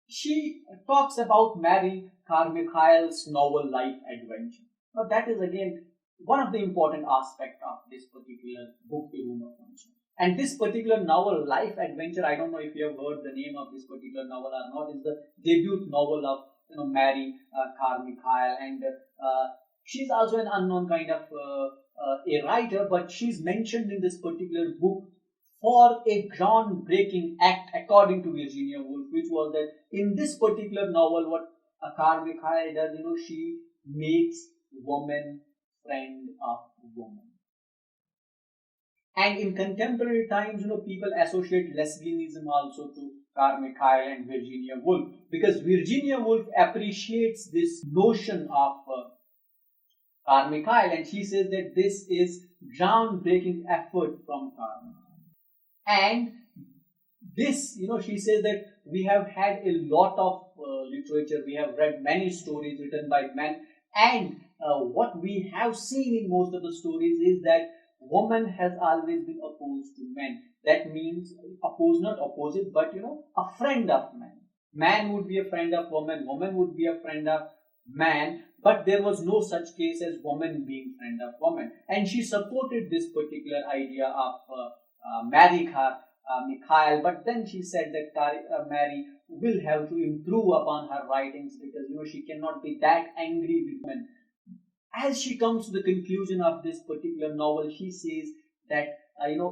she talks about Mary Carmichael's novel life adventure. Now that is again one of the important aspects of this particular book, A Room of Function. And this particular novel, Life Adventure, I don't know if you have heard the name of this particular novel or not, is the debut novel of Mary Carmichael, and she's also an unknown kind of a writer, but she's mentioned in this particular book for a groundbreaking act, according to Virginia Woolf, which was that in this particular novel, what Carmichael does, she makes woman friend of woman. And in contemporary times, people associate lesbianism also to Carmichael and Virginia Woolf, because Virginia Woolf appreciates this notion of Carmichael, and she says that this is groundbreaking effort from Carmichael. And this, she says that we have had a lot of literature, we have read many stories written by men, and what we have seen in most of the stories is that woman has always been opposed to men. That means opposed, not opposite, but a friend of man. Man would be a friend of woman, woman would be a friend of man, but there was no such case as woman being friend of woman. And she supported this particular idea of Mary Carmichael, but then she said that Mary will have to improve upon her writings because she cannot be that angry with men. As she comes to the conclusion of this particular novel, she says that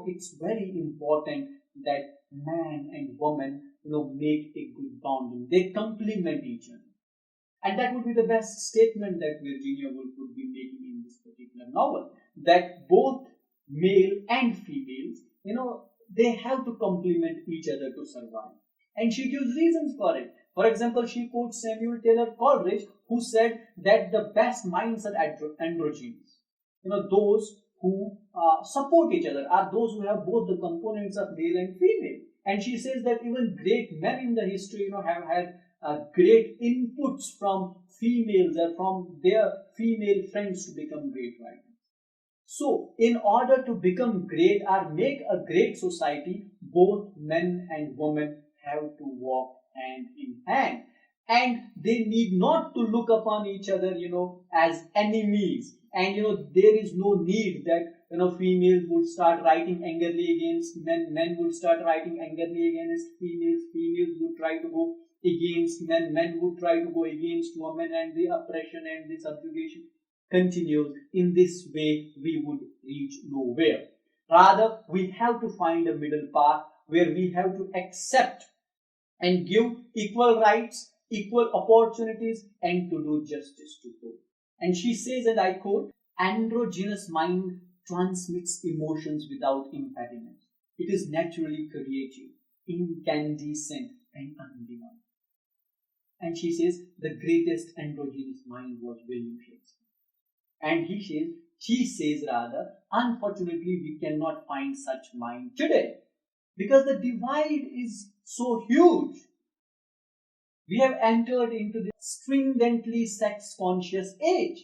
it's very important that man and woman make a good bonding. They complement each other, and that would be the best statement that Virginia Woolf would be making in this particular novel. That both male and females, they have to complement each other to survive, and she gives reasons for it. For example, she quotes Samuel Taylor Coleridge, who said that the best minds are androgynous. Those who support each other are those who have both the components of male and female. And she says that even great men in the history, have had great inputs from females or from their female friends to become great writers. So, in order to become great or make a great society, both men and women have to walk hand in hand, and they need not to look upon each other as enemies. And there is no need that females would start writing angrily against men would start writing angrily against females would try to go against men would try to go against women, and the oppression and the subjugation continues. In this way we would reach nowhere. Rather, we have to find a middle path where we have to accept and give equal rights, equal opportunities, and to do justice to both. And she says, and I quote, androgynous mind transmits emotions without impediment. It is naturally creative, incandescent, and undeniable. And she says, the greatest androgynous mind was William Shakespeare. And she says rather, unfortunately, we cannot find such mind today, because the divide is so huge. We have entered into this stringently sex-conscious age,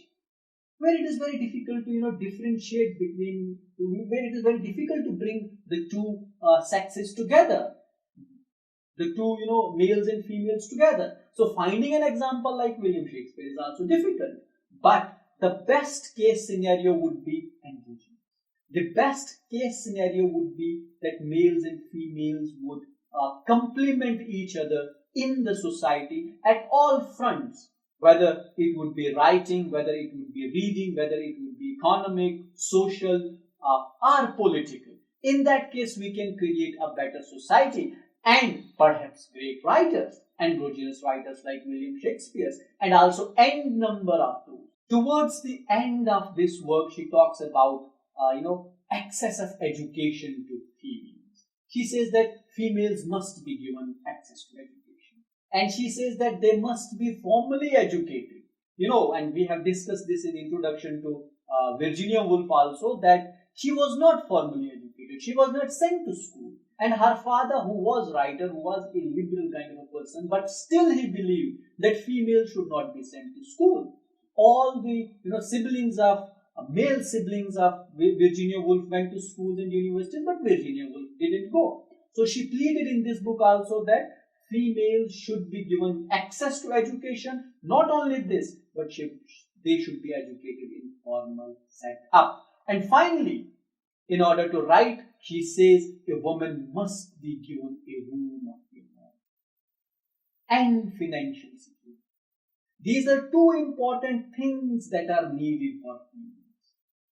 where it is very difficult to differentiate between, where it is very difficult to bring the two sexes together, the two males and females together. So finding an example like William Shakespeare is also difficult. But the best case scenario would be androgynous. The best case scenario would be that males and females would complement each other in the society at all fronts, whether it would be writing, whether it would be reading, whether it would be economic, social, or political. In that case, we can create a better society, and perhaps great writers, androgynous writers like William Shakespeare, and also n number of those. Towards the end of this work, she talks about access of education to females. She says that females must be given access to education. And she says that they must be formally educated. And we have discussed this in introduction to Virginia Woolf also, that she was not formally educated. She was not sent to school. And her father, who was a writer, who was a liberal kind of a person, but still he believed that females should not be sent to school. All the siblings of male siblings of Virginia Woolf went to schools and universities, but Virginia Woolf didn't go. So she pleaded in this book also that females should be given access to education. Not only this, but they should be educated in formal setup. And finally, in order to write, she says a woman must be given a room of her own and financial security. These are two important things that are needed for females.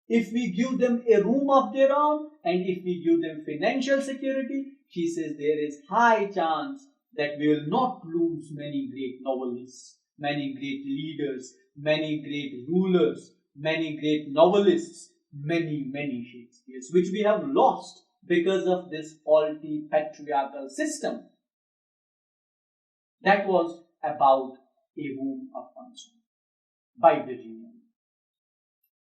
If we give them a room of their own and if we give them financial security, she says there is high chance that we will not lose many great novelists, many great leaders, many great rulers, many great novelists, many Shakespeares, which we have lost because of this faulty patriarchal system. That was about A Room of One's Own by Virginia Woolf.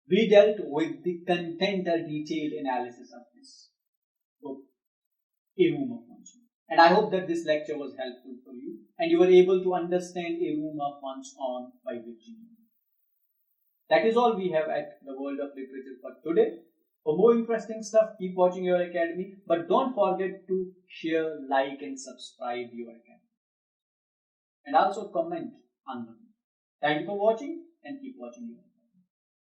We dealt with the content or detailed analysis of this book, A Room of One's Own. And I hope that this lecture was helpful for you and you were able to understand A Room of One's Own by Virginia Woolf. That is all we have at the World of Literature for today. For more interesting stuff, keep watching your academy, but don't forget to share, like, and subscribe your academy. And also comment on them. Thank you for watching and keep watching your academy.